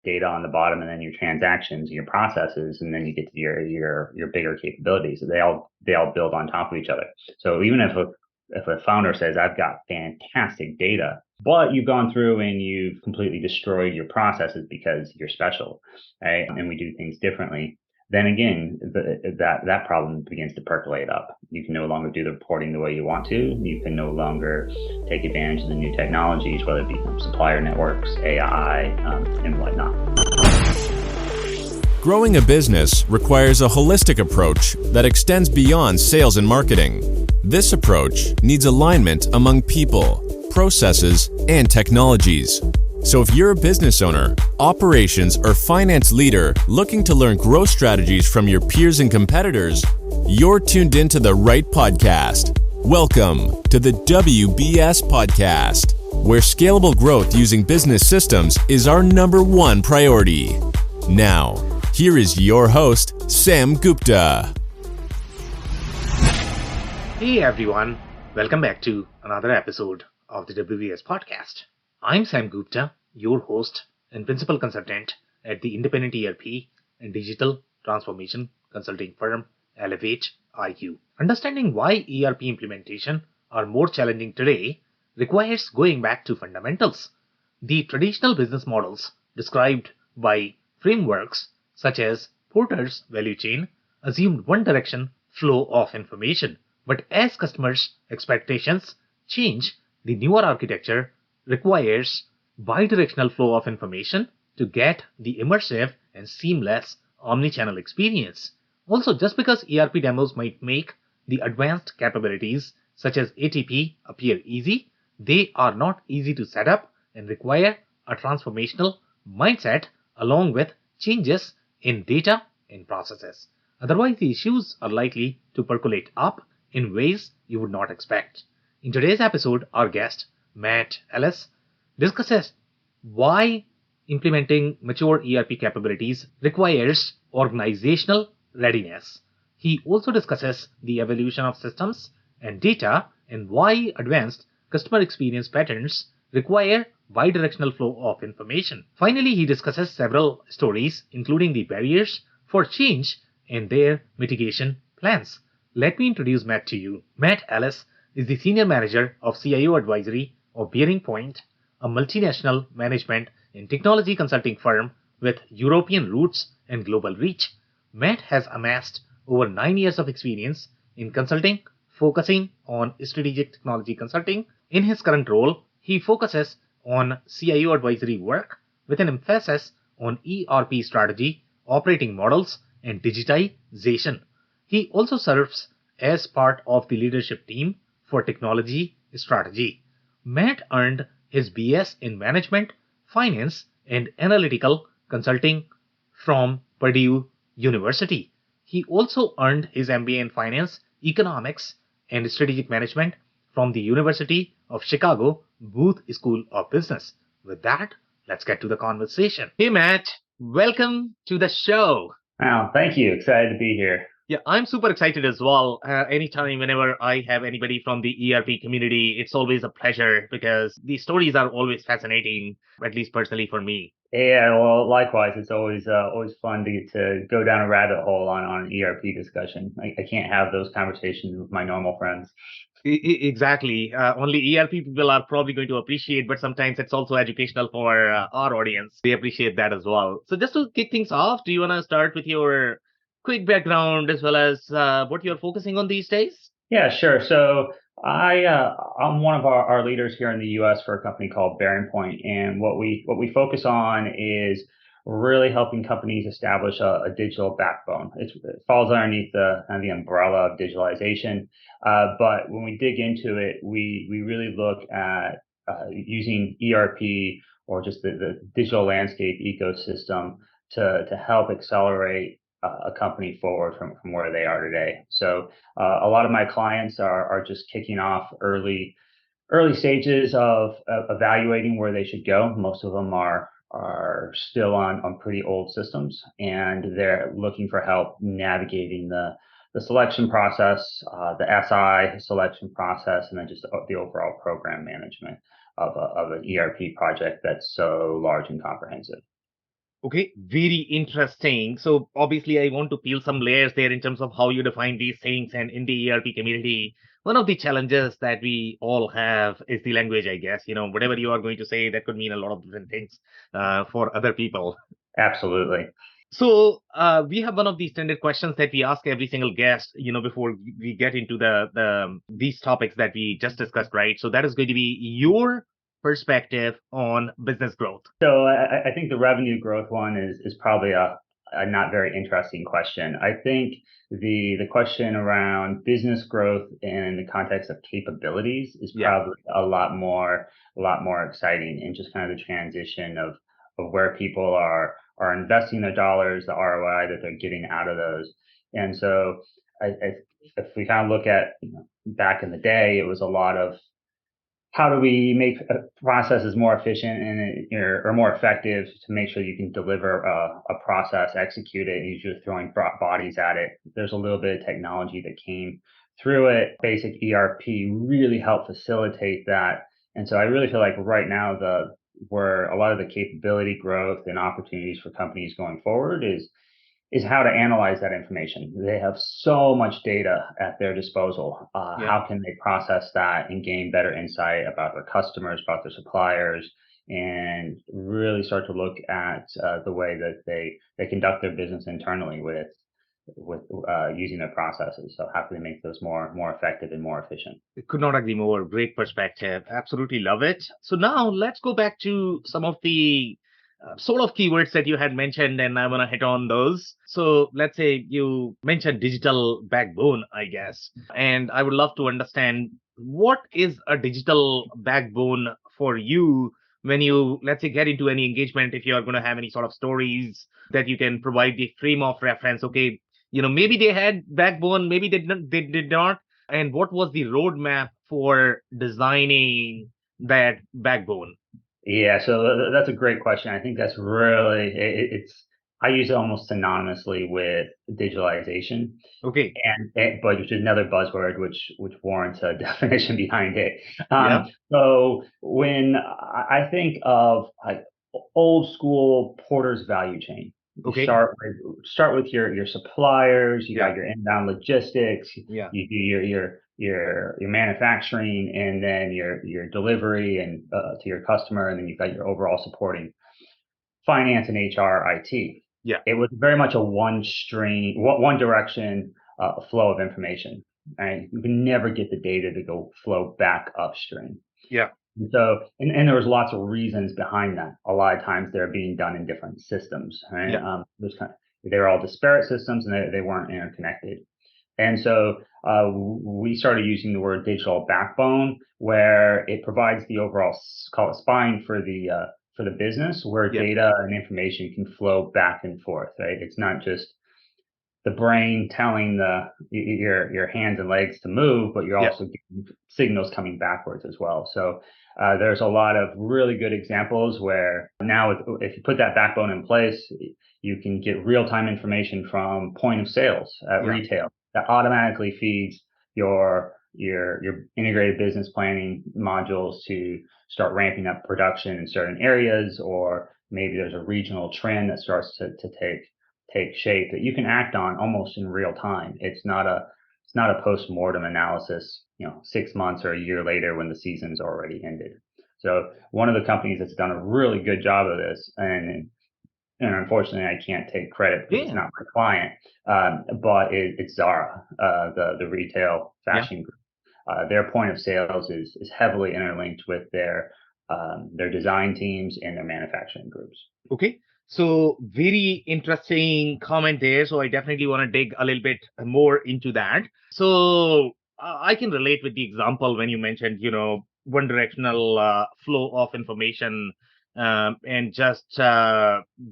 data on the bottom, and then your transactions, your processes, and then you get to your bigger capabilities. They all build on top of each other. So even if a founder says, I've got fantastic data, but you've gone through and you've completely destroyed your processes because you're special, right? And we do things differently, then again, that problem begins to percolate up. You can no longer do the reporting the way you want to. You can no longer take advantage of the new technologies, whether it be supplier networks, AI, and whatnot. Growing a business requires a holistic approach that extends beyond sales and marketing. This approach needs alignment among people, processes, and technologies. So if you're a business owner, operations, or finance leader looking to learn growth strategies from your peers and competitors, you're tuned into the right podcast. Welcome to the WBS Podcast, where scalable growth using business systems is our number one priority. Now, here is your host, Sam Gupta. Hey everyone, welcome back to another episode of the WBS Podcast. I'm Sam Gupta, your host and principal consultant at the independent ERP and digital transformation consulting firm Elevate IQ. Understanding why ERP implementation are more challenging today requires going back to fundamentals. The traditional business models described by frameworks such as Porter's value chain assumed one direction flow of information. But as customers' expectations change, the newer architecture requires bi-directional flow of information to get the immersive and seamless omnichannel experience. Also, just because ERP demos might make the advanced capabilities such as ATP appear easy, they are not easy to set up and require a transformational mindset along with changes in data and processes. Otherwise, the issues are likely to percolate up in ways you would not expect. In today's episode, our guest, Matt Ellis, discusses why implementing mature ERP capabilities requires organizational readiness. He also discusses the evolution of systems and data and why advanced customer experience patterns require bi-directional flow of information. Finally, he discusses several stories, including the barriers for change and their mitigation plans. Let me introduce Matt to you. Matt Ellis is the Senior Manager of CIO Advisory of Bearing Point, a multinational management and technology consulting firm with European roots and global reach. Matt has amassed over 9 years of experience in consulting, focusing on strategic technology consulting. In his current role, he focuses on CIO advisory work with an emphasis on ERP strategy, operating models, and digitization. He also serves as part of the leadership team for technology strategy. Matt earned his BS in management, finance, and analytical consulting from Purdue University. He also earned his MBA in finance, economics, and strategic management from the University of Chicago Booth School of Business. With that, let's get to the conversation. Hey Matt, welcome to the show. Wow, thank you. Excited to be here. Yeah, I'm super excited as well. Anytime, whenever I have anybody from the ERP community, it's always a pleasure because these stories are always fascinating, at least personally for me. Yeah, well, likewise, it's always fun to get to go down a rabbit hole on an ERP discussion. I can't have those conversations with my normal friends. Exactly. Only ERP people are probably going to appreciate, but sometimes it's also educational for our audience. They appreciate that as well. So just to kick things off, do you want to start with your quick background as well as what you're focusing on these days? Yeah, sure. So I'm one of our leaders here in the U.S. for a company called Bearing Point, and what we focus on is really helping companies establish a digital backbone. It falls underneath the umbrella of digitalization, but when we dig into it, we really look at using ERP or just the digital landscape ecosystem to help accelerate a company forward from where they are today. So a lot of my clients are just kicking off early stages of evaluating where they should go. Most of them are still on pretty old systems, and they're looking for help navigating the selection process, the SI selection process, and then just the overall program management of an ERP project that's so large and comprehensive. Okay, very interesting. So obviously, I want to peel some layers there in terms of how you define these things. And in the ERP community, one of the challenges that we all have is the language, I guess. Whatever you are going to say, that could mean a lot of different things for other people. Absolutely. So we have one of the standard questions that we ask every single guest, before we get into the these topics that we just discussed, right? So that is going to be your perspective on business growth. So I think the revenue growth one is probably a not very interesting question. I think the question around business growth in the context of capabilities is Yeah. probably a lot more exciting, and just kind of the transition of where people are investing their dollars, the ROI that they're getting out of those. And so if we kind of look at, back in the day, it was a lot of how do we make processes more efficient or more effective to make sure you can deliver a process, execute it, and you're just throwing bodies at it. There's a little bit of technology that came through it. Basic ERP really helped facilitate that. And so I really feel like right now where a lot of the capability growth and opportunities for companies going forward is how to analyze that information. They have so much data at their disposal. Yeah. How can they process that and gain better insight about their customers, about their suppliers, and really start to look at the way that they conduct their business internally with using their processes. So how can they make those more effective and more efficient? Could not agree more. Great perspective. Absolutely love it. So now let's go back to some of the sort of keywords that you had mentioned, and I want to hit on those. So let's say you mentioned digital backbone, I guess, and I would love to understand what is a digital backbone for you when you, let's say, get into any engagement. If you are going to have any sort of stories that you can provide the frame of reference, okay, maybe they had backbone, maybe they did not, and what was the roadmap for designing that backbone? Yeah, so that's a great question. I think that's really it's I use it almost synonymously with digitalization. Okay. But which is another buzzword which warrants a definition behind it. Yeah. So when I think of like old school Porter's value chain, you Okay. start with your suppliers, you Yeah. got your inbound logistics, Yeah. you do your manufacturing, and then your delivery and to your customer, and then you've got your overall supporting finance and HR, IT. Yeah. It was very much a one direction flow of information. Right? You can never get the data to go flow back upstream. Yeah. And there was lots of reasons behind that. A lot of times they're being done in different systems. Right? Yeah. They were all disparate systems, and they weren't interconnected. And so we started using the word digital backbone, where it provides the overall, call it spine for the business, where Yeah. data and information can flow back and forth. Right? It's not just the brain telling your hands and legs to move, but you're Yeah. also getting signals coming backwards as well. So there's a lot of really good examples where now, if you put that backbone in place, you can get real-time information from point of sales at Yeah. retail that automatically feeds your integrated business planning modules to start ramping up production in certain areas, or maybe there's a regional trend that starts to take shape that you can act on almost in real time. It's not a post-mortem analysis, 6 months or a year later when the season's already ended. So one of the companies that's done a really good job of this, and unfortunately I can't take credit because it's Yeah. not my client, but it's Zara, the retail Yeah. fashion group. Their point of sales is heavily interlinked with their design teams and their manufacturing groups. Okay. So very interesting comment there. So I definitely want to dig a little bit more into that. So I can relate with the example when you mentioned, one directional flow of information, and just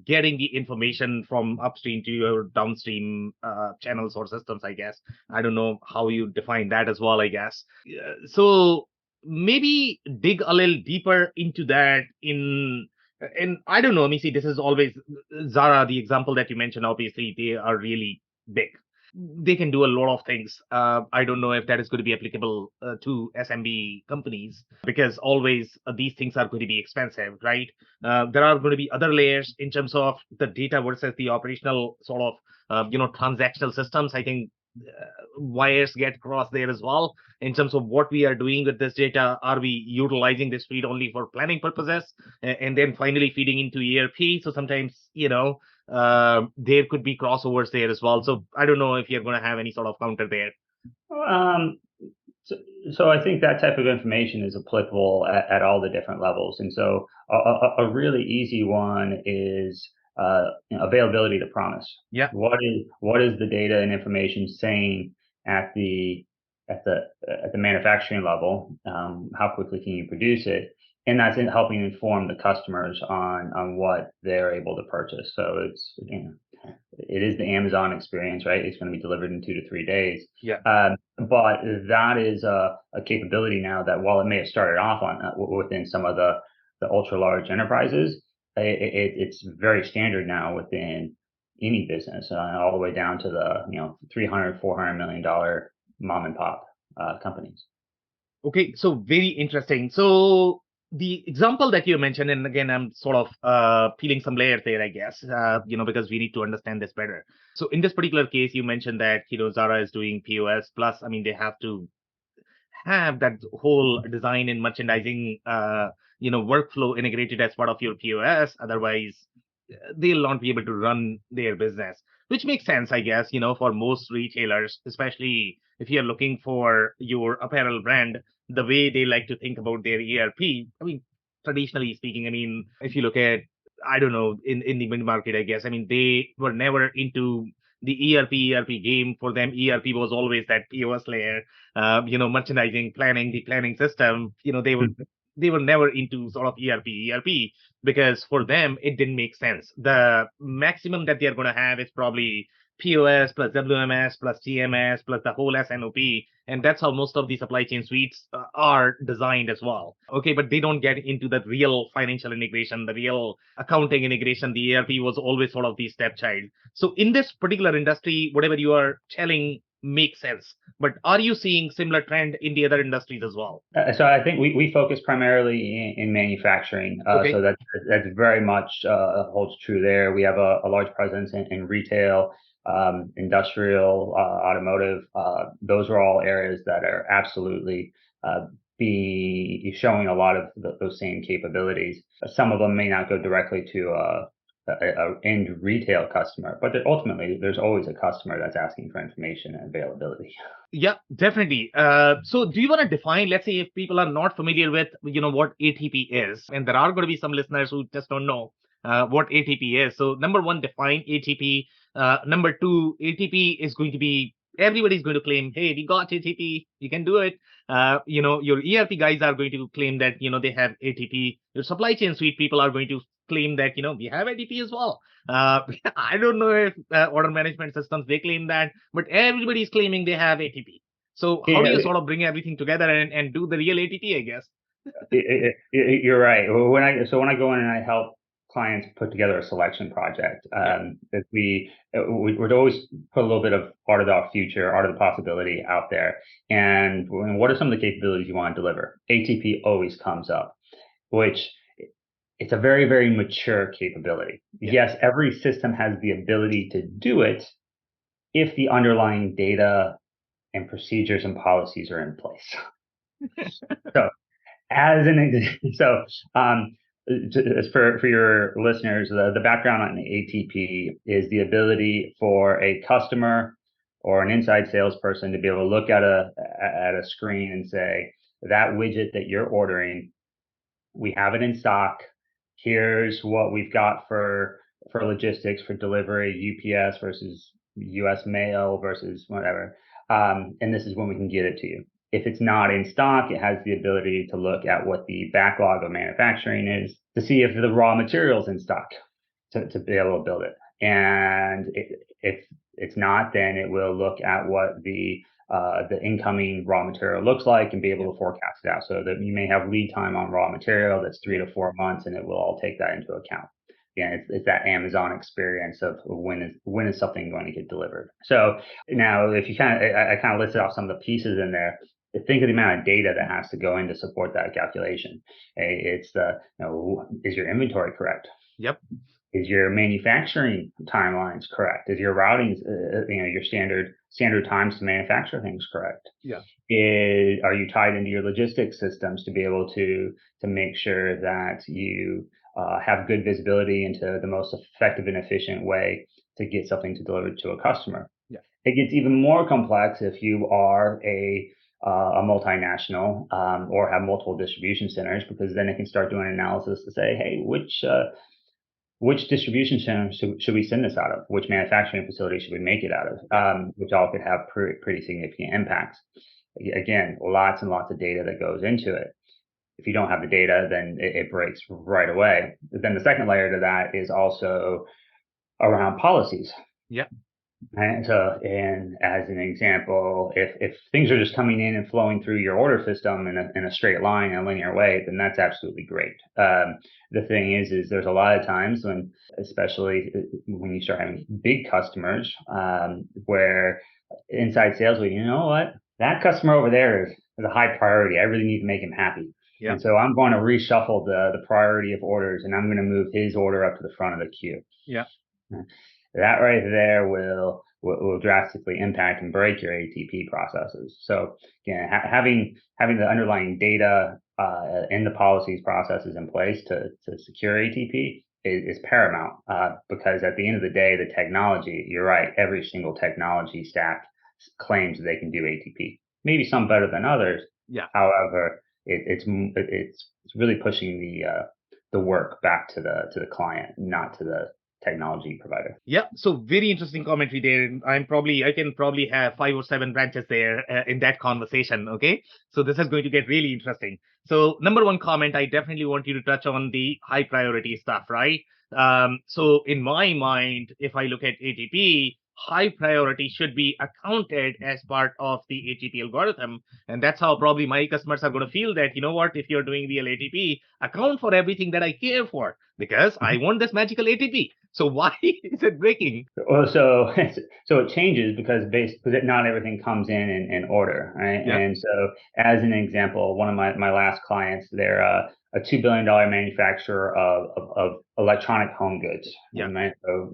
getting the information from upstream to your downstream channels or systems, I guess. I don't know how you define that as well, I guess. So maybe dig a little deeper into that and I don't know, Missy, this is always Zara, the example that you mentioned, obviously, they are really big. they can do a lot of things. I don't know if that is going to be applicable to SMB companies, because always these things are going to be expensive, right? There are going to be other layers in terms of the data versus the operational sort of transactional systems. I think wires get crossed there as well in terms of what we are doing with this data. Are we utilizing this feed only for planning purposes, and then finally feeding into ERP? So sometimes, there could be crossovers there as well. So I don't know if you're going to have any sort of counter there. Um, so I think that type of information is applicable at all the different levels. And so a really easy one is availability to promise. Yeah. What is the data and information saying at the at the manufacturing level? How quickly can you produce it? And that's in helping inform the customers on what they're able to purchase. So it is the Amazon experience, right? It's going to be delivered in 2 to 3 days. Yeah. But that is a capability now that, while it may have started off on within some of the ultra large enterprises, it's very standard now within any business, all the way down to the 300, $400 million mom and pop companies. Okay, so very interesting. So the example that you mentioned, and again, I'm sort of peeling some layers there, I guess, because we need to understand this better. So in this particular case, you mentioned that, Zara is doing POS plus, I mean, they have to have that whole design and merchandising, workflow integrated as part of your POS. Otherwise, they'll not be able to run their business, which makes sense, I guess, for most retailers, especially if you're looking for your apparel brand, the way they like to think about their ERP. I mean, traditionally speaking, I mean, if you look at, I don't know, in the mid market, I guess, I mean, they were never into the ERP game. For them, ERP was always that POS layer, merchandising, planning, the planning system. They were never into sort of ERP, because for them it didn't make sense. The maximum that they're going to have is probably POS plus WMS plus TMS plus the whole SNOP, and that's how most of the supply chain suites are designed as well. Okay, but they don't get into the real financial integration, the real accounting integration. The ERP was always sort of the stepchild. So in this particular industry, whatever you are telling makes sense. But are you seeing similar trend in the other industries as well? So I think we focus primarily in manufacturing. Okay. So that's very much holds true there. We have a large presence in retail, industrial, automotive. Those are all areas that are absolutely be showing a lot of those same capabilities. Some of them may not go directly to a end retail customer, but ultimately there's always a customer that's asking for information and availability. Yeah, definitely. So do you want to define, let's say if people are not familiar with, what ATP is, and there are going to be some listeners who just don't know what ATP is. So number one, define ATP. Number two, ATP is going to be, everybody's going to claim, hey, we got ATP, you can do it. Your ERP guys are going to claim that, they have ATP. Your supply chain suite people are going to claim that, we have ATP as well. I don't know if order management systems, they claim that, but everybody is claiming they have ATP. So how do you sort of bring everything together and do the real ATP, I guess? You're right. When I go in and I help clients put together a selection project, that we would always put a little bit of art of the future, art of the possibility out there. And what are some of the capabilities you want to deliver? ATP always comes up, which it's a very, very mature capability. Yeah. Yes, every system has the ability to do it if the underlying data and procedures and policies are in place. So for your listeners, the background on the ATP is the ability for a customer or an inside salesperson to be able to look at a screen and say, that widget that you're ordering, we have it in stock. Here's what we've got for logistics, for delivery, UPS versus US mail versus whatever. And this is when we can get it to you. If it's not in stock, it has the ability to look at what the backlog of manufacturing is to see if the raw material's in stock to be able to build it. And if it's not, then it will look at what the incoming raw material looks like and be able to forecast it out. So that you may have lead time on raw material that's 3 to 4 months, and it will all take that into account. it's that Amazon experience of when is something going to get delivered. So now, if you I kind of listed off some of the pieces in there. Think of the amount of data that has to go in to support that calculation. It's is your inventory correct? Yep. Is your manufacturing timelines correct? Is your routing, your standard times to manufacture things correct? Yeah. Are you tied into your logistics systems to be able to make sure that you have good visibility into the most effective and efficient way to get something to deliver to a customer? Yeah. It gets even more complex if you are a multinational or have multiple distribution centers, because then it can start doing analysis to say, hey, which distribution center should we send this out of? Which manufacturing facility should we make it out of? Which all could have pretty significant impacts. Again, lots and lots of data that goes into it. If you don't have the data, then it breaks right away. But then the second layer to that is also around policies. Yeah. And so, and as an example, if things are just coming in and flowing through your order system in a straight line, in a linear way, then that's absolutely great. The thing is there's a lot of times when, especially when you start having big customers, where inside sales, you know what, that customer over there is a high priority. I really need to make him happy. Yeah. And so I'm going to reshuffle the priority of orders, and I'm going to move his order up to the front of the queue. Yeah. That right there will drastically impact and break your ATP processes. So again, having the underlying data and the policies processes in place to secure ATP is paramount, because at the end of the day, the technology, you're right, every single technology stack claims they can do ATP. Maybe some better than others. Yeah. However, it's really pushing the work back to the client, not to the technology provider. Yeah, so very interesting commentary there. I can probably have 5 or 7 branches there in that conversation. Okay, so this is going to get really interesting. So number one comment, I definitely want you to touch on the high priority stuff, right? So in my mind, if I look at ATP, high priority should be accounted as part of the ATP algorithm. And that's how probably my customers are going to feel that, you know what, if you're doing real ATP, account for everything that I care for, because I want this magical ATP. So why is it breaking? Well, so it changes because not everything comes in order, right? Yeah. And so, as an example, one of my last clients, they're a $2 billion manufacturer of electronic home goods. Yeah. Right? So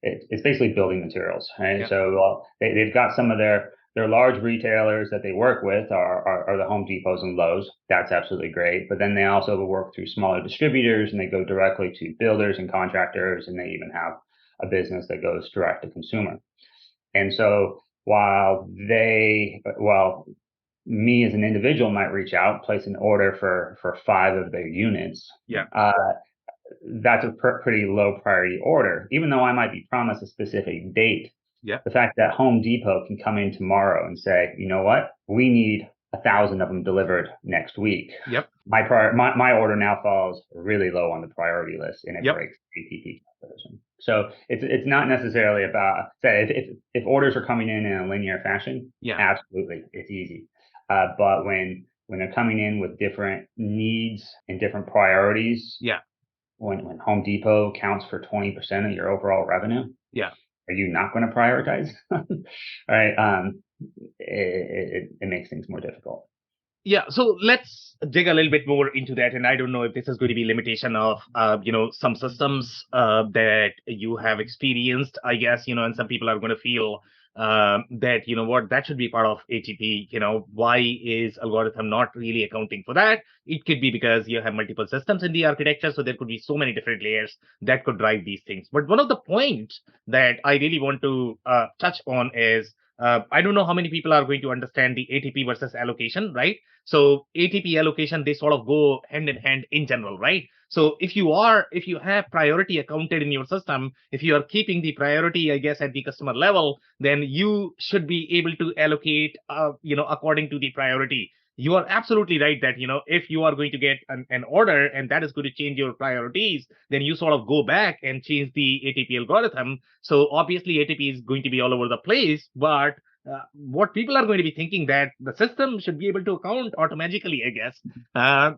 it's basically building materials, right? Yeah. So they've got some of their large retailers that they work with are the Home Depots and Lowe's. That's absolutely great. But then they also work through smaller distributors, and they go directly to builders and contractors, and they even have a business that goes direct to consumer. And so while me as an individual might reach out, place an order for 5 of their units. Yeah. That's a pretty low priority order, even though I might be promised a specific date. Yeah. The fact that Home Depot can come in tomorrow and say, you know what, we need 1,000 of them delivered next week. Yep. My order now falls really low on the priority list, and it breaks ATP composition. So it's not necessarily about, say, if orders are coming in a linear fashion, absolutely, it's easy. But when they're coming in with different needs and different priorities, when Home Depot counts for 20% of your overall revenue, are you not going to prioritize? Right? It makes things more difficult. Yeah, so let's dig a little bit more into that. And I don't know if this is going to be limitation of, some systems that you have experienced, I guess, and some people are going to feel that, that should be part of ATP. Why is algorithm not really accounting for that? It could be because you have multiple systems in the architecture, so there could be so many different layers that could drive these things. But one of the points that I really want to touch on is, I don't know how many people are going to understand the ATP versus allocation, right? So ATP allocation, they sort of go hand in hand in general, right? So if you have priority accounted in your system, if you are keeping the priority, I guess, at the customer level, then you should be able to allocate, according to the priority. You are absolutely right that, if you are going to get an order and that is going to change your priorities, then you sort of go back and change the ATP algorithm. So obviously ATP is going to be all over the place, but what people are going to be thinking that the system should be able to account automatically, I guess.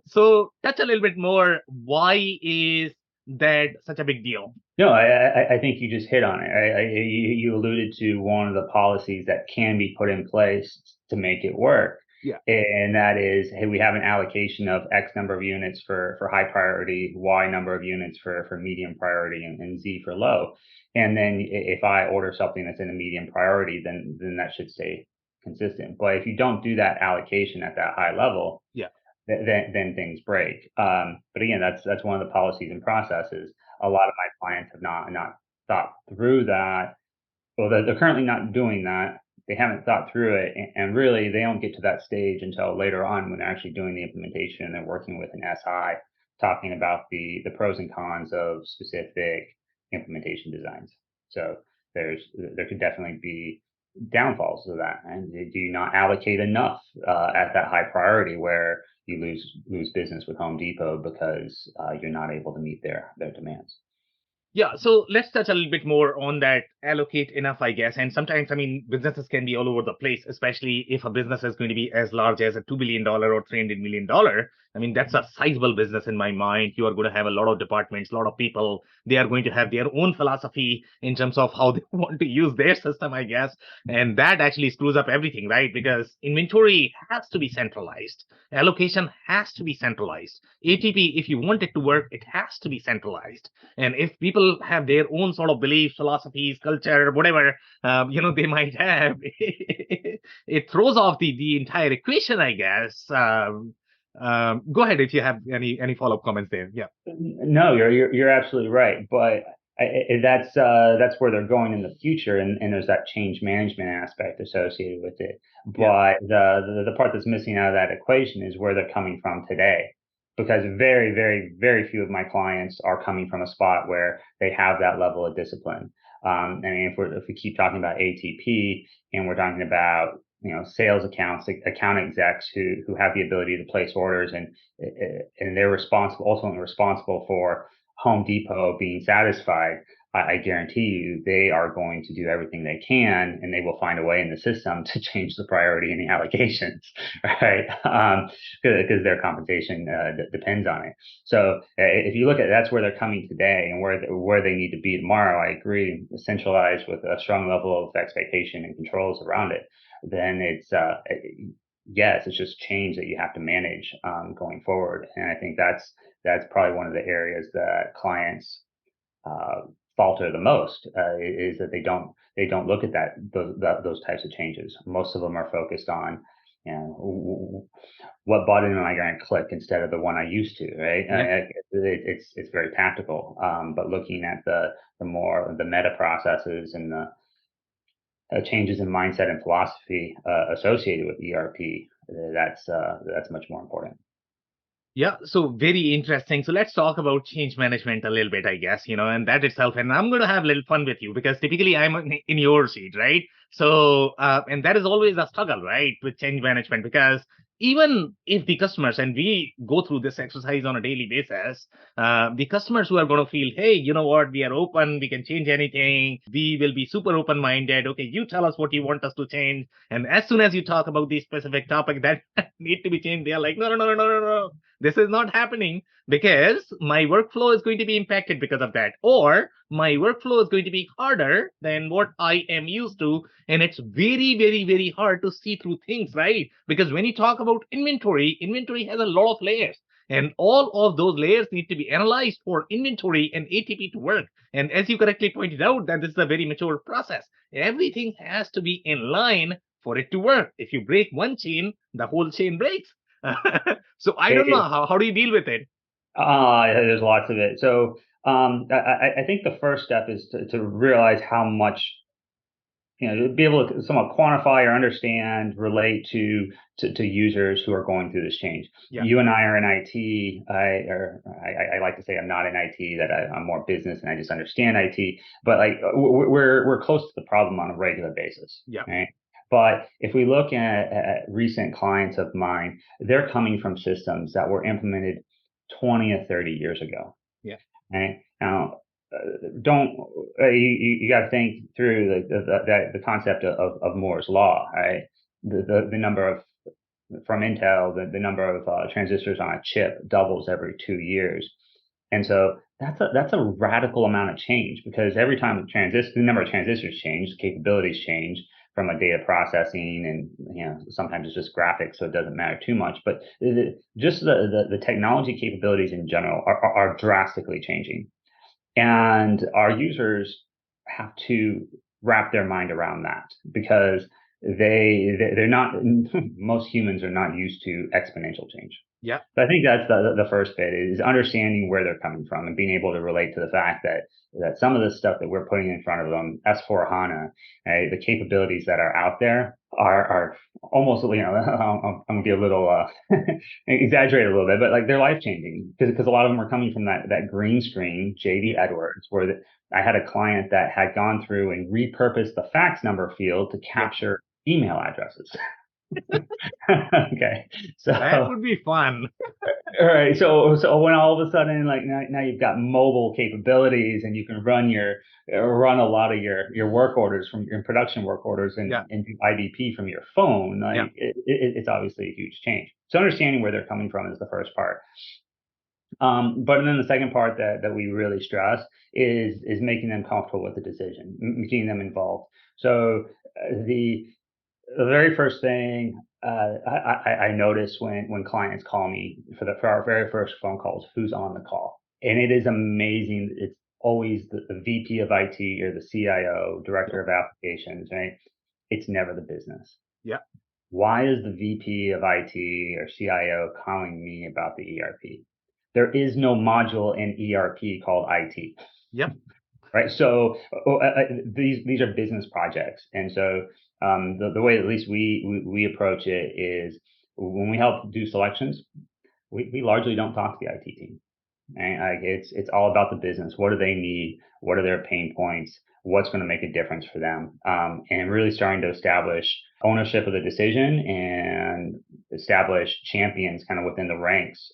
So touch a little bit more. Why is that such a big deal? No, I think you just hit on it. You alluded to one of the policies that can be put in place to make it work. Yeah. And that is, hey, we have an allocation of X number of units for high priority, Y number of units for medium priority, and Z for low. And then if I order something that's in a medium priority, then that should stay consistent. But if you don't do that allocation at that high level, Yeah. then things break. But again, that's one of the policies and processes. A lot of my clients have not thought through that. Well, they're currently not doing that. They haven't thought through it, and really, they don't get to that stage until later on when they're actually doing the implementation and they're working with an SI, talking about the pros and cons of specific implementation designs. So there could definitely be downfalls to that. And do you not allocate enough at that high priority where you lose business with Home Depot because you're not able to meet their demands? Yeah, so let's touch a little bit more on that allocate enough, I guess. And sometimes, I mean, businesses can be all over the place, especially if a business is going to be as large as a $2 billion or $300 million. I mean, that's a sizable business in my mind. You are going to have a lot of departments, a lot of people. They are going to have their own philosophy in terms of how they want to use their system, I guess. And that actually screws up everything, right? Because inventory has to be centralized. Allocation has to be centralized. ATP, if you want it to work, it has to be centralized. And if people have their own sort of beliefs, philosophies, culture, whatever, they might have, it throws off the entire equation, I guess. Go ahead if you have any follow-up comments there. Yeah. No, you're absolutely right. But that's where they're going in the future, and there's that change management aspect associated with it. Yeah. But the part that's missing out of that equation is where they're coming from today, because very, very, very few of my clients are coming from a spot where they have that level of discipline. I mean, if we keep talking about ATP and we're talking about sales accounts, account execs who have the ability to place orders and they're ultimately responsible for Home Depot being satisfied, I guarantee you they are going to do everything they can, and they will find a way in the system to change the priority and the allocations, right? Because their compensation depends on it. So if you look at that's where they're coming today and where they need to be tomorrow, I agree. Centralized with a strong level of expectation and controls around it, then yes, it's just change that you have to manage going forward. And I think that's probably one of the areas that clients uh, falter the most is that they don't look at those types of changes. Most of them are focused on what button am I going to click instead of the one I used to, right? Yeah. It's very tactical, but looking at the meta processes and the changes in mindset and philosophy associated with ERP, that's much more important. Yeah, so very interesting. So let's talk about change management a little bit, I guess, and that itself. And I'm going to have a little fun with you because typically I'm in your seat, right? So, and that is always a struggle, right, with change management because even if the customers, and we go through this exercise on a daily basis, the customers who are going to feel, hey, you know what, we are open, we can change anything, we will be super open minded. Okay, you tell us what you want us to change. And as soon as you talk about the specific topic that need to be changed, they are like, no, no, no, no, no, no, no. This is not happening because my workflow is going to be impacted because of that, or my workflow is going to be harder than what I am used to. And it's very, very, very hard to see through things, right? Because when you talk about inventory has a lot of layers. And all of those layers need to be analyzed for inventory and ATP to work. And as you correctly pointed out, that this is a very mature process. Everything has to be in line for it to work. If you break one chain, the whole chain breaks. So I don't know It, how do you deal with it? there's lots of it. So I think the first step is to realize how much, to be able to somewhat quantify or understand, relate to users who are going through this change. Yeah, You and I are in IT. I like to say I'm not in IT, that I'm more business and I just understand IT. But like we're close to the problem on a regular basis, yeah, right? But if we look at recent clients of mine, they're coming from systems that were implemented 20 or 30 years ago. yeah, Right now, don't you got to think through the concept of Moore's law, right? The number of from Intel, the number of transistors on a chip doubles every 2 years, And so that's a radical amount of change, because every time the number of transistors change, capabilities change from a data processing, and sometimes it's just graphics, so it doesn't matter too much. But just the technology capabilities in general are drastically changing, and our users have to wrap their mind around that, because they're not most humans are not used to exponential change. Yeah. So I think that's the first bit, is understanding where they're coming from and being able to relate to the fact that some of the stuff that we're putting in front of them, S4 HANA, the capabilities that are out there are almost, I'm gonna be a little exaggerate a little bit, but like they're life changing, because a lot of them are coming from that green screen, JD Edwards, where I had a client that had gone through and repurposed the fax number field to capture email addresses. Okay, That so would be fun. all right, so when all of a sudden, like, now you've got mobile capabilities, and you can run a lot of your work orders from your production work orders, Yeah. and do IDP from your phone, Yeah. like it's obviously a huge change. So understanding where they're coming from is the first part. But then the second part that we really stress is making them comfortable with the decision, making them involved. So the very first thing I notice when clients call me for our very first phone calls, who's on the call, and it is amazing. It's always the VP of IT or the CIO, Yeah. director of applications, right? It's never the business. Yeah. Why is the VP of IT or CIO calling me about the ERP? There is no module in ERP called IT, Yep. right? So these are business projects, and so the way at least we approach it is, when we help do selections, we largely don't talk to the IT team. And like, it's all about the business. What do they need? What are their pain points? What's going to make a difference for them? And really starting to establish ownership of the decision, and establish champions kind of within the ranks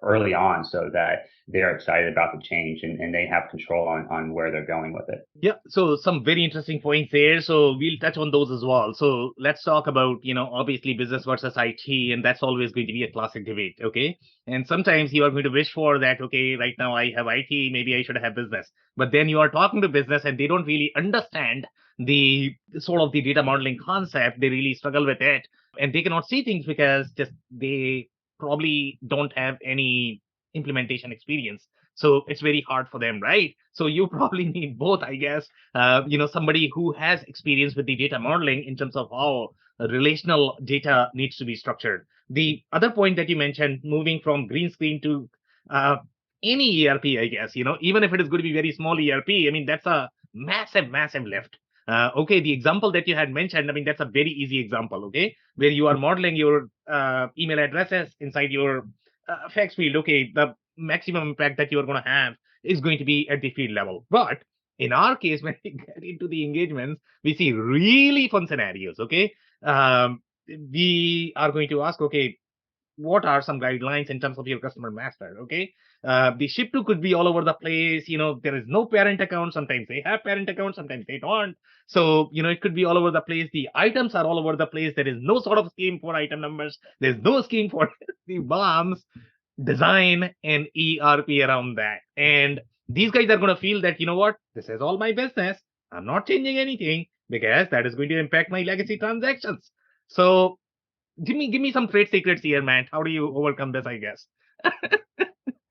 early on, so that they're excited about the change, and they have control on where they're going with it. Yeah, so some very interesting points there. So we'll touch on those as well. So let's talk about, obviously business versus IT, and that's always going to be a classic debate. Okay. And sometimes you are going to wish for that. Okay, right now I have IT, maybe I should have business. But then you are talking to business and they don't really understand the sort of the data modeling concept. They really struggle with it, and they cannot see things because just they probably don't have any implementation experience. So it's very hard for them, right? So you probably need both, I guess. Somebody who has experience with the data modeling in terms of how relational data needs to be structured. The other point that you mentioned, moving from green screen to uh, any ERP, I guess, even if it is going to be very small ERP, I mean, that's a massive, massive lift. Okay, the example that you had mentioned, I mean, that's a very easy example, okay, where you are modeling your email addresses inside your fax field. Okay, the maximum impact that you are going to have is going to be at the field level. But in our case, when we get into the engagements, we see really fun scenarios. Okay, we are going to ask, okay, what are some guidelines in terms of your customer master? Okay, the ship to could be all over the place. There is no parent account. Sometimes they have parent accounts, sometimes they don't. So it could be all over the place. The items are all over the place. There is no sort of scheme for item numbers. There's no scheme for the bombs. Design an ERP around that. And these guys are going to feel that, what, this is all my business. I'm not changing anything because that is going to impact my legacy transactions. So give me some trade secrets here, man. How do you overcome this, I guess?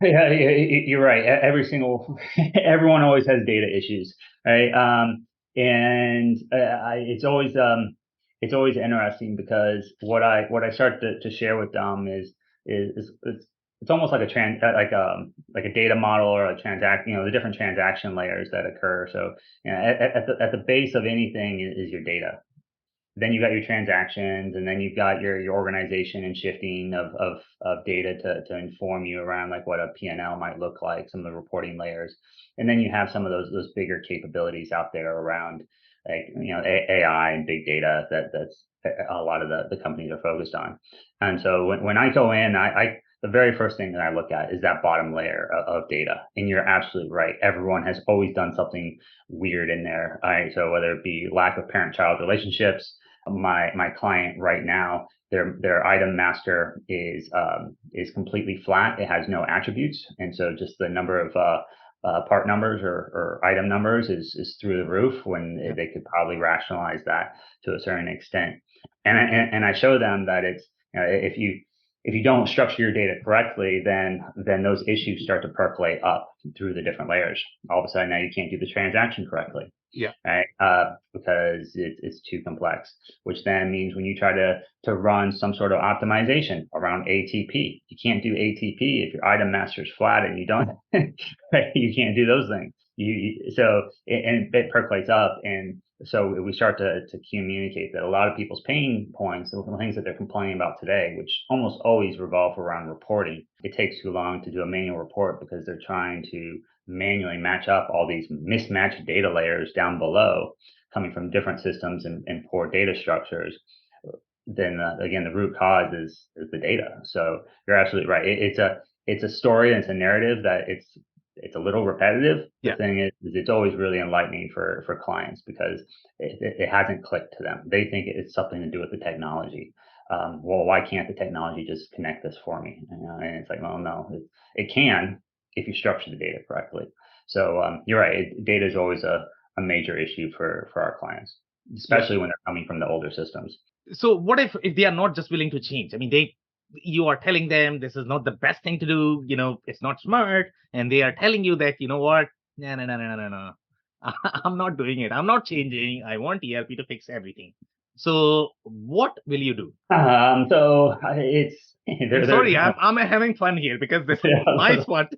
Yeah, you're right. Everyone always has data issues, right? And it's always interesting, because what I start to share with them is it's almost like like a data model, or a the different transaction layers that occur. So at the base of anything is your data. Then you've got your transactions, and then you've got your organization and shifting of data to inform you around, like, what a P&L might look like, some of the reporting layers. And then you have some of those bigger capabilities out there around, like, AI and big data that's a lot of the companies are focused on. And so when I go in, the very first thing that I look at is that bottom layer of data. And you're absolutely right. Everyone has always done something weird in there. All right. So whether it be lack of parent-child relationships, My client right now, their item master is completely flat. It has no attributes, and so just the number of part numbers or item numbers is through the roof when Yeah. they could probably rationalize that to a certain extent. And I show them that it's, if you don't structure your data correctly, then those issues start to percolate up through the different layers. All of a sudden now you can't do the transaction correctly. Yeah. Right? Because it's too complex, which then means when you try to run some sort of optimization around ATP, you can't do ATP if your item master is flat and you don't, right? You can't do those things. So it percolates up, and so we start to communicate that a lot of people's pain points, the things that they're complaining about today, which almost always revolve around reporting. It takes too long to do a manual report because they're trying to manually match up all these mismatched data layers down below coming from different systems and poor data structures. Then again, the root cause is the data. So you're absolutely right. It's a story and it's a narrative that it's a little repetitive. Yeah. The thing is it's always really enlightening for clients because it hasn't clicked to them. They think it's something to do with the technology. Well, why can't the technology just connect this for me? And it's like, well, no, it can if you structure the data correctly. So you're right. Data is always a major issue for our clients, especially when they're coming from the older systems. So what if they are not just willing to change? I mean, you are telling them this is not the best thing to do, it's not smart, and they are telling you that, what? No. I'm not doing it. I'm not changing. I want ERP to fix everything. So what will you do? So it's I'm sorry, I'm having fun here because this is my spot.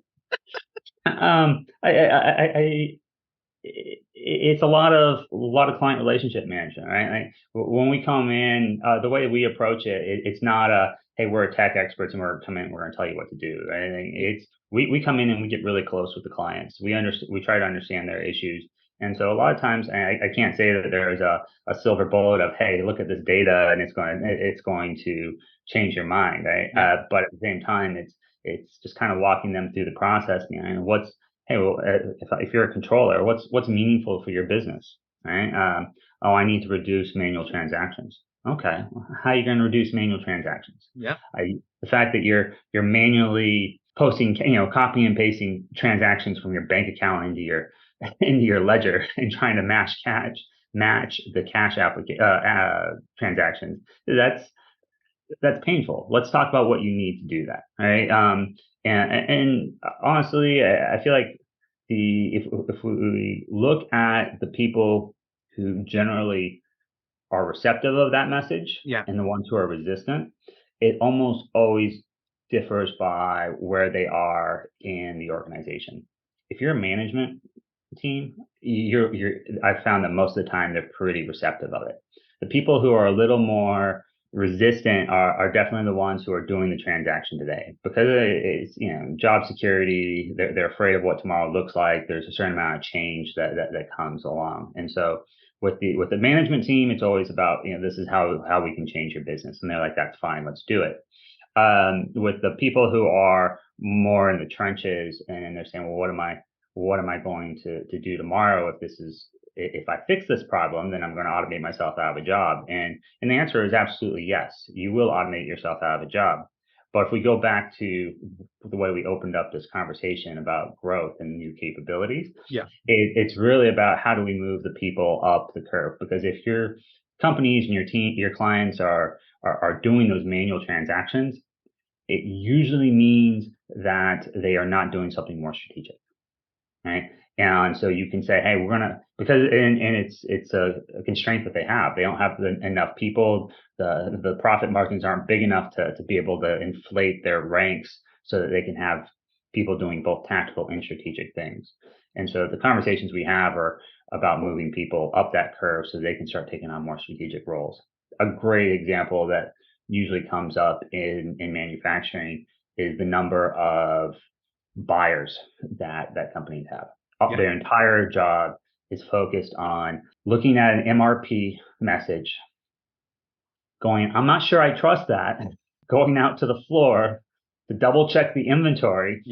It's a lot of client relationship management, right? Like when we come in, the way we approach it's not hey, we're tech experts and we're going to tell you what to do, right? It's we come in and we get really close with the clients. We try to understand their issues. And so a lot of times, I can't say that there is a silver bullet of, hey, look at this data and it's going to change your mind, right? Yeah. But at the same time, it's just kind of walking them through the process, and hey, well, if you're a controller, what's meaningful for your business, right? I need to reduce manual transactions. Okay, how are you going to reduce manual transactions? Yeah. The fact that you're manually posting, copying and pasting transactions from your bank account into your ledger and trying to match the cash transactions. That's painful. Let's talk about what you need to do that, right? And honestly, I feel like if we look at the people who generally are receptive of that message, Yeah. and the ones who are resistant, it almost always differs by where they are in the organization. If you're a management team, I found that most of the time they're pretty receptive of it. The people who are a little more resistant are definitely the ones who are doing the transaction today because it's job security. They're afraid of what tomorrow looks like. There's a certain amount of change that comes along, and so with the management team, it's always about this is how we can change your business, and they're like, that's fine, let's do it. With the people who are more in the trenches and they're saying, well, what am I going to do tomorrow if I fix this problem, then I'm going to automate myself out of a job. And the answer is absolutely yes. You will automate yourself out of a job. But if we go back to the way we opened up this conversation about growth and new capabilities, it's really about how do we move the people up the curve? Because if your companies and your team, your clients are doing those manual transactions, it usually means that they are not doing something more strategic, right? And so you can say, hey, because it's a constraint that they have. They don't have enough people. The profit margins aren't big enough to be able to inflate their ranks so that they can have people doing both tactical and strategic things. And so the conversations we have are about moving people up that curve so they can start taking on more strategic roles. A great example that usually comes up in manufacturing is the number of buyers that companies have. Their entire job is focused on looking at an MRP message, going, I'm not sure I trust that, going out to the floor to double check the inventory,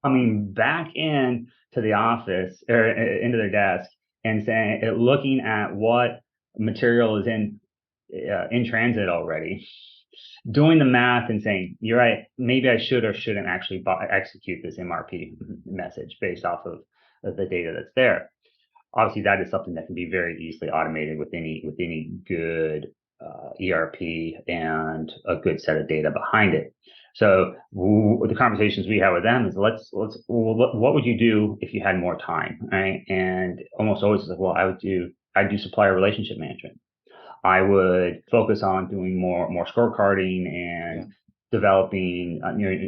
coming back in to the office or into their desk and looking at what material is in in transit already, doing the math and saying, you're right, maybe I should or shouldn't actually execute this MRP message based off of the data that's there. Obviously, that is something that can be very easily automated with any good ERP and a good set of data behind it. So the conversations we have with them is what would you do if you had more time, right? And almost always it's like, well, I'd do supplier relationship management. I would focus on doing more scorecarding and developing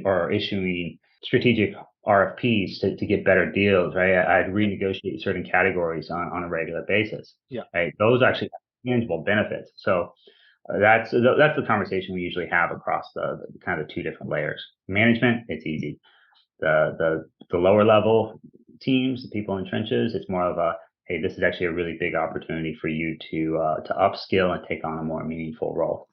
or issuing strategic RFPs to get better deals, right? I'd renegotiate certain categories on a regular basis. Yeah. Right. Those actually have tangible benefits. So that's the conversation we usually have across the kind of two different layers. Management, it's easy. The lower level teams, the people in trenches, it's more of a, hey, this is actually a really big opportunity for you to upskill and take on a more meaningful role,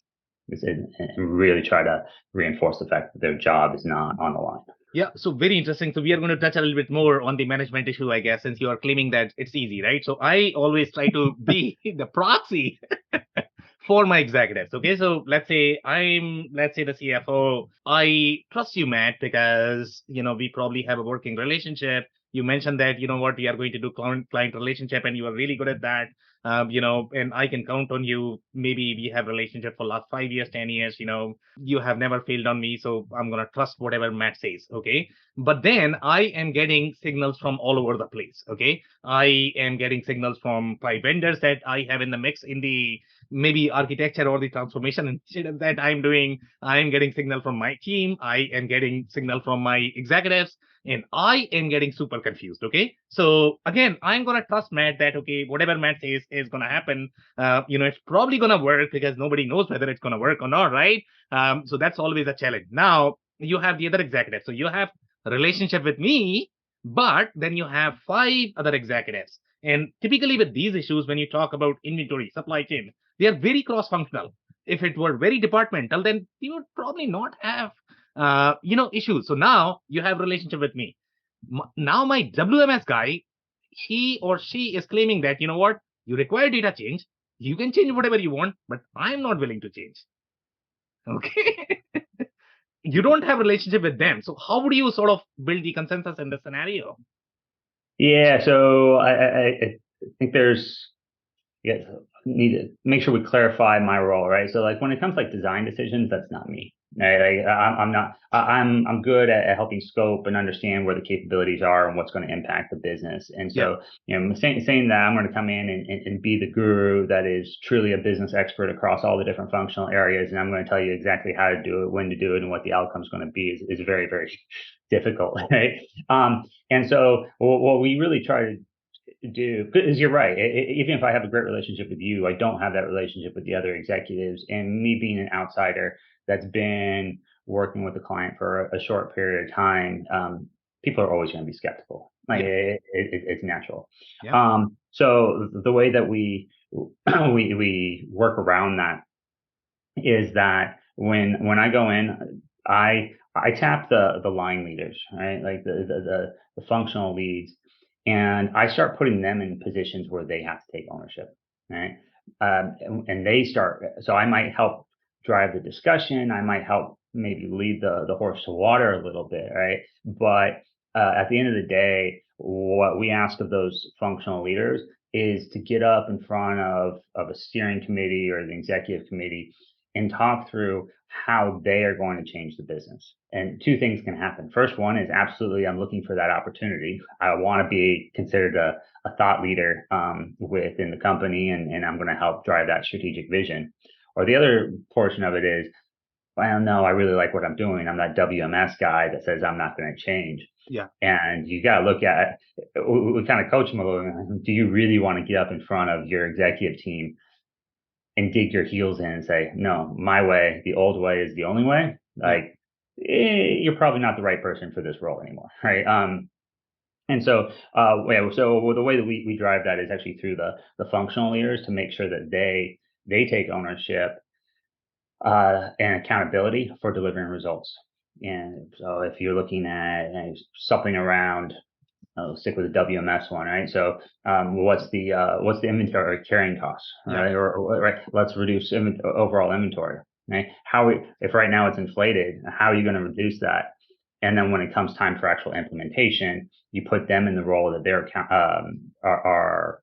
and really try to reinforce the fact that their job is not on the line. Yeah, so very interesting. So we are going to touch a little bit more on the management issue, I guess, since you are claiming that it's easy, right? So I always try to be the proxy for my executives. Okay, so let's say the CFO. I trust you, Matt, because we probably have a working relationship. You mentioned that what we are going to do client relationship, and you are really good at that. And I can count on you. Maybe we have relationship for last 5 years, 10 years. You have never failed on me, so I'm gonna trust whatever Matt says. Okay, but then I am getting signals from all over the place. Okay, I am getting signals from 5 vendors that I have in the mix in the maybe architecture or the transformation initiative that I'm doing. I'm getting signal from my team. I am getting signal from my executives, and I am getting super confused. Okay, so again, I'm gonna trust Matt that whatever Matt says is gonna happen. It's probably gonna work because nobody knows whether it's gonna work or not, right? So that's always a challenge. Now you have the other executives, so you have a relationship with me, but then you have 5 other executives. And typically with these issues, when you talk about inventory, supply chain, they are very cross-functional. If it were very departmental, then you would probably not have issues. So now you have relationship with me. Now my WMS guy, he or she is claiming that you require data change. You can change whatever you want, but I'm not willing to change. Okay. You don't have relationship with them. So how would you sort of build the consensus in this scenario? Yeah, so I think need to make sure we clarify my role, right? So like when it comes to like design decisions, that's not me. Right? I'm not. I'm good at helping scope and understand where the capabilities are and what's going to impact the business. And so, saying that I'm going to come in and be the guru that is truly a business expert across all the different functional areas, and I'm going to tell you exactly how to do it, when to do it, and what the outcome is going to be is very, very difficult, right? And so what we really try to do, because you're right, even if I have a great relationship with you, I don't have that relationship with the other executives. And me being an outsider that's been working with the client for a short period of time, people are always going to be skeptical. Like it's natural. So the way that we we work around that is that when I go in, I tap the line leaders, right? Like the functional leads, and I start putting them in positions where they have to take ownership, right? And they start. So I might help drive the discussion. I might help maybe lead the horse to water a little bit, right? But at the end of the day, what we ask of those functional leaders is to get up in front of a steering committee or the executive committee and talk through how they are going to change the business. And two things can happen. First one is absolutely, I'm looking for that opportunity. I want to be considered a thought leader within the company, and I'm going to help drive that strategic vision. Or the other portion of it is, well, no, I really like what I'm doing. I'm that WMS guy that says I'm not going to change. Yeah. And you got to look at, we kind of coach them a little. Do you really want to get up in front of your executive team and dig your heels in and say, no, my way, the old way is the only way? Like, you're probably not the right person for this role anymore, right? And so, so the way that we drive that is actually through the functional leaders to make sure that they take ownership and accountability for delivering results. And so if you're looking at something around I'll stick with the WMS one, right? So, what's the inventory carrying costs, Yeah. right? Right, let's reduce overall inventory, right? If right now it's inflated, how are you going to reduce that? And then when it comes time for actual implementation, you put them in the role that they're are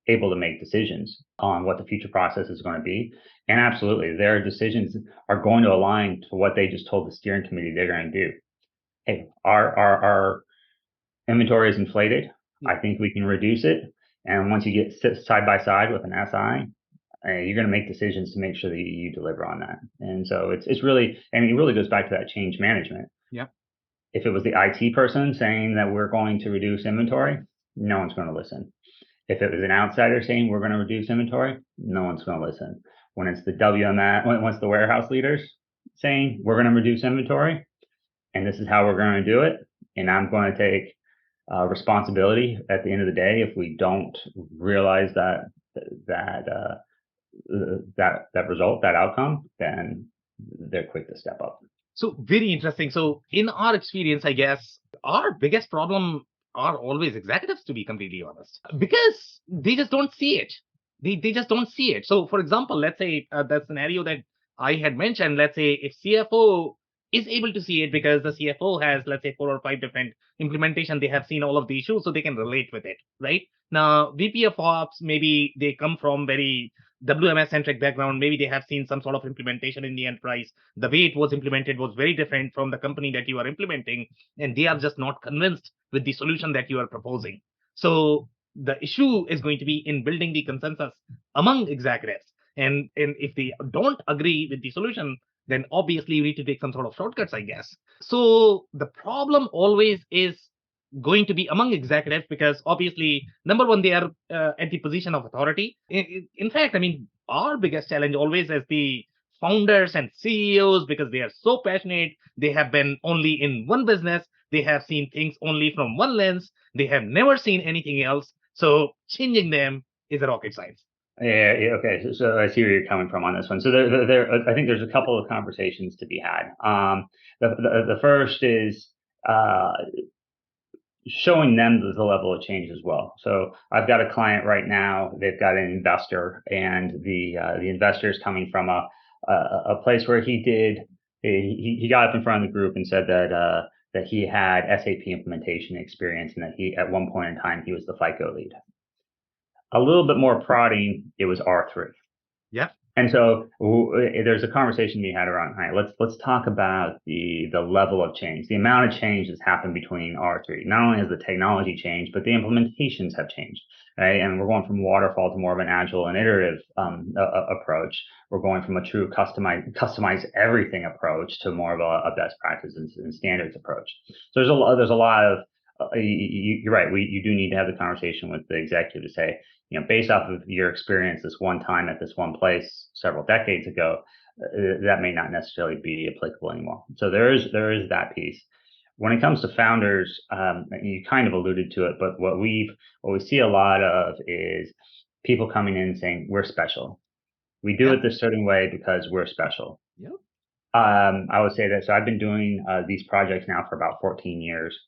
able to make decisions on what the future process is going to be. And absolutely, their decisions are going to align to what they just told the steering committee they're going to do. Hey, our inventory is inflated. Yeah. I think we can reduce it. And once you get side by side with an SI, you're going to make decisions to make sure that you deliver on that. And so it's really, and it really goes back to that change management. Yeah. If it was the IT person saying that we're going to reduce inventory, no one's going to listen. If it was an outsider saying we're going to reduce inventory, no one's going to listen. When it's the WMS, when it's the warehouse leaders saying we're going to reduce inventory, and this is how we're going to do it, and I'm going to take responsibility at the end of the day if we don't realize that that result, that outcome, then they're quick to step up. So very interesting. So in our experience, I guess our biggest problem are always executives, to be completely honest, because they just don't see it. They just don't see it. So for example, let's say the scenario that I had mentioned, let's say if CFO is able to see it because the CFO has, let's say, 4 or 5 different implementation, they have seen all of the issues, so they can relate with it, right? Now, VP of Ops, maybe they come from very WMS centric background. Maybe they have seen some sort of implementation in the enterprise. The way it was implemented was very different from the company that you are implementing, and they are just not convinced with the solution that you are proposing. So the issue is going to be in building the consensus among executives. And if they don't agree with the solution, then obviously you need to take some sort of shortcuts, I guess. So the problem always is going to be among executives, because obviously, number one, they are at the position of authority. In fact, I mean, our biggest challenge always as the founders and CEOs, because they are so passionate, they have been only in one business, they have seen things only from one lens, they have never seen anything else. So changing them is a rocket science. Yeah, okay. So I see where you're coming from on this one. So I think there's a couple of conversations to be had. The first is showing them the level of change as well. So I've got a client right now. They've got an investor, and the investor is coming from a place where he got up in front of the group and said that he had SAP implementation experience, and that he at one point in time he was the FICO lead. A little bit more prodding, it was R3. Yeah. And so there's a conversation we had around, all right, let's talk about the level of change, the amount of change that's happened between R3. Not only has the technology changed, but the implementations have changed, right? And we're going from waterfall to more of an agile and iterative approach. We're going from a true customize everything approach to more of a best practices and standards approach. So there's a lot of you're right. You do need to have the conversation with the executive to say, based off of your experience this one time at this one place several decades ago, that may not necessarily be applicable anymore. So there is that piece. When it comes to founders, you kind of alluded to it, but what we see a lot of is people coming in and saying we're special. We do it this certain way because we're special. Yeah. I would say that. So I've been doing these projects now for about 14 years.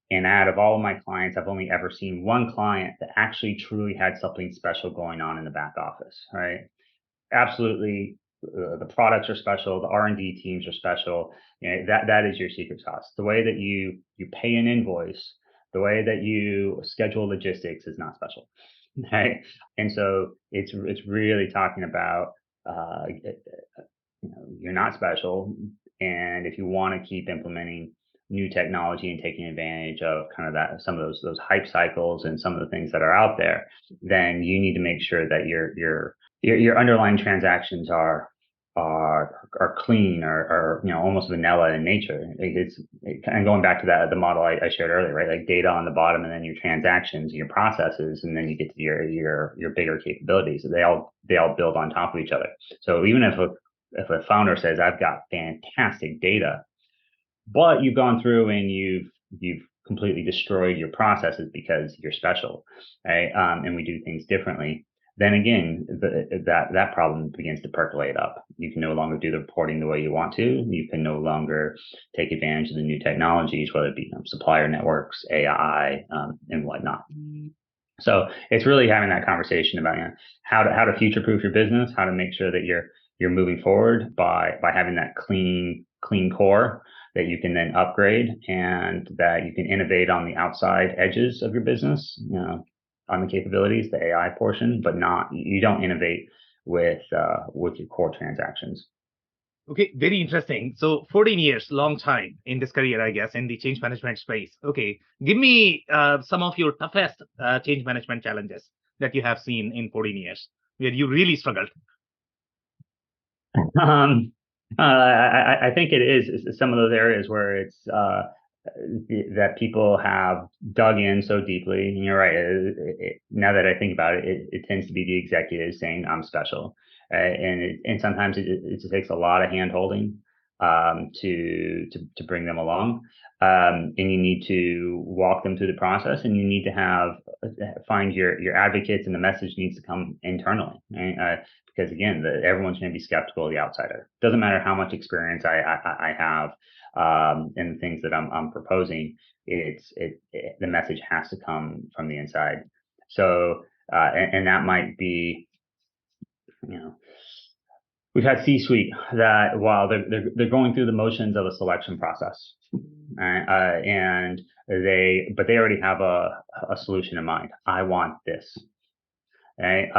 And out of all of my clients, I've only ever seen one client that actually truly had something special going on in the back office, right? Absolutely, the products are special, the R&D teams are special. That is your secret sauce. The way that you pay an invoice, the way that you schedule logistics is not special, right? And so it's really talking about you're not special, and if you want to keep implementing new technology and taking advantage of kind of that some of those hype cycles and some of the things that are out there, then you need to make sure that your underlying transactions are clean or almost vanilla in nature. And going back to the model I shared earlier, right? Like data on the bottom, and then your transactions, your processes, and then you get to your bigger capabilities. They all build on top of each other. So even if a founder says I've got fantastic data, but you've gone through and you've completely destroyed your processes because you're special, right? And we do things differently, then again, that problem begins to percolate up. You can no longer do the reporting the way you want to. You can no longer take advantage of the new technologies, whether it be supplier networks, AI, and whatnot. So it's really having that conversation about how to future-proof your business, how to make sure that you're moving forward by having that clean core that you can then upgrade, and that you can innovate on the outside edges of your business, on the capabilities, the AI portion, but you don't innovate with your core transactions. Okay, very interesting. So 14 years, long time in this career, I guess, in the change management space. Okay, give me some of your toughest change management challenges that you have seen in 14 years, where you really struggled. I think it is some of those areas where it's that people have dug in so deeply. And you're right. Now that I think about it, it tends to be the executives saying, "I'm special," and sometimes it just takes a lot of hand holding to bring them along. And you need to walk them through the process, and you need to find your advocates, and the message needs to come internally. Right? Because again, everyone's going to be skeptical of the outsider. Doesn't matter how much experience I have in the things that I'm proposing. The message has to come from the inside. So and that might be, we've had C-suite that while they're going through the motions of a selection process, but they already have a solution in mind. I want this. Right?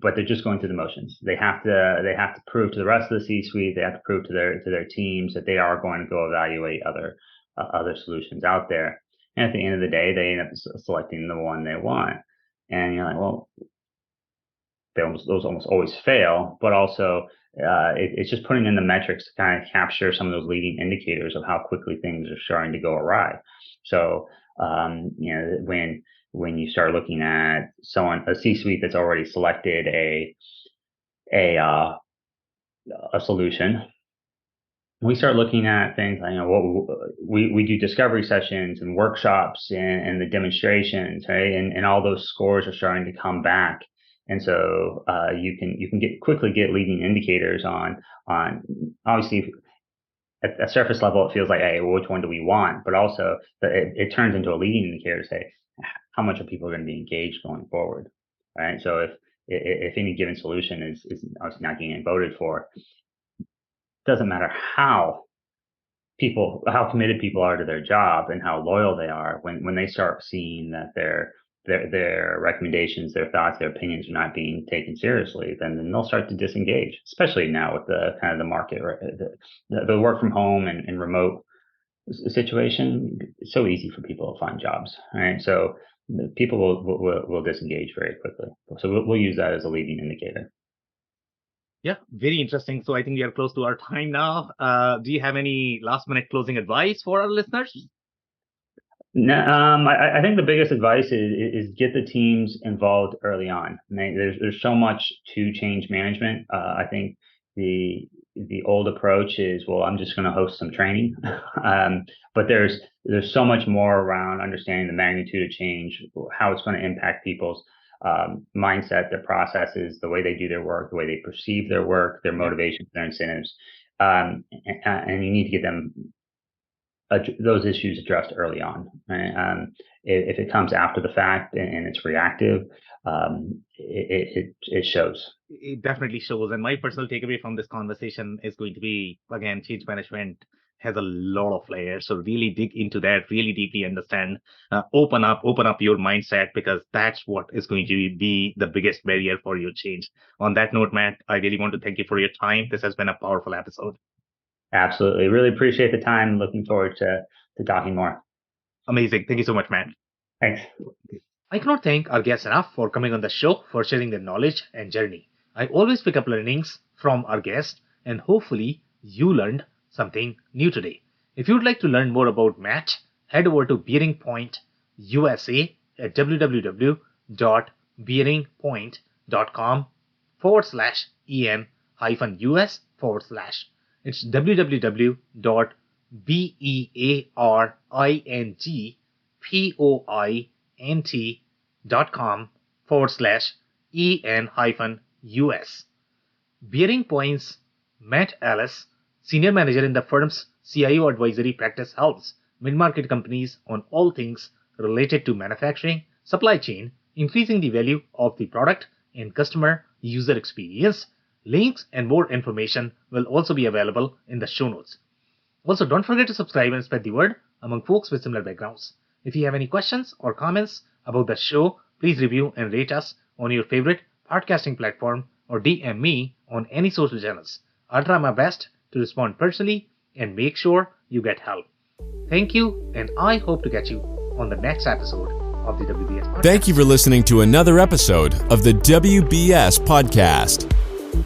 But they're just going through the motions. They have to prove to the rest of the C-suite. They have to prove to their teams that they are going to go evaluate other solutions out there. And at the end of the day, they end up selecting the one they want. And you're like, well, those almost always fail. But also, it's just putting in the metrics to kind of capture some of those leading indicators of how quickly things are starting to go awry. So, when you start looking at a C-suite that's already selected a solution, we start looking at things like, we do discovery sessions and workshops and the demonstrations, right? And all those scores are starting to come back. And so you can quickly get leading indicators on obviously. At a surface level, it feels like, hey, well, which one do we want? But also, it turns into a leading indicator to say, how much are people going to be engaged going forward, right? So if any given solution is obviously not getting voted for, it doesn't matter how committed people are to their job and how loyal they are. When they start seeing that their recommendations, their thoughts, their opinions are not being taken seriously, then they'll start to disengage. Especially now with the kind of the market, right? The work from home and remote situation. It's so easy for people to find jobs, right? So people will disengage very quickly. So we'll use that as a leading indicator. Yeah, very interesting. So I think we are close to our time now. Do you have any last minute closing advice for our listeners? No, I think the biggest advice is get the teams involved early on. There's so much to change management. I think the old approach is, well, I'm just going to host some training, but there's so much more around understanding the magnitude of change, how it's going to impact people's mindset, their processes, the way they do their work, the way they perceive their work, their motivations, their incentives, and you need to get them those issues addressed early on. Right? If it comes after the fact and it's reactive, it shows. It definitely shows. And my personal takeaway from this conversation is going to be, again, change management has a lot of layers. So really dig into that, really deeply understand, open up your mindset, because that's what is going to be the biggest barrier for your change. On that note, Matt, I really want to thank you for your time. This has been a powerful episode. Absolutely. Really appreciate the time. Looking forward to talking more. Amazing. Thank you so much, Matt. Thanks. I cannot thank our guests enough for coming on the show, for sharing their knowledge and journey. I always pick up learnings from our guests, and hopefully you learned something new today. If you would like to learn more about Matt, head over to Bearing Point USA at www.bearingpoint.com/en-us/. It's www.bearingpoint.com/en-us/. EN-US. Bearing Point's Matt Ellis, Senior Manager in the firm's CIO advisory practice, helps mid-market companies on all things related to manufacturing, supply chain, increasing the value of the product, and customer user experience. Links and more information will also be available in the show notes. Also, don't forget to subscribe and spread the word among folks with similar backgrounds. If you have any questions or comments about the show, please review and rate us on your favorite podcasting platform or DM me on any social channels. I'll try my best to respond personally and make sure you get help. Thank you, and I hope to catch you on the next episode of the WBS Podcast. Thank you for listening to another episode of the WBS Podcast.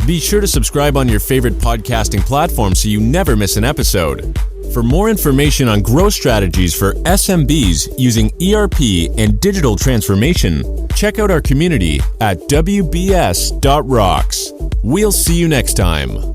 Be sure to subscribe on your favorite podcasting platform so you never miss an episode. For more information on growth strategies for SMBs using ERP and digital transformation, check out our community at WBS.rocks. We'll see you next time.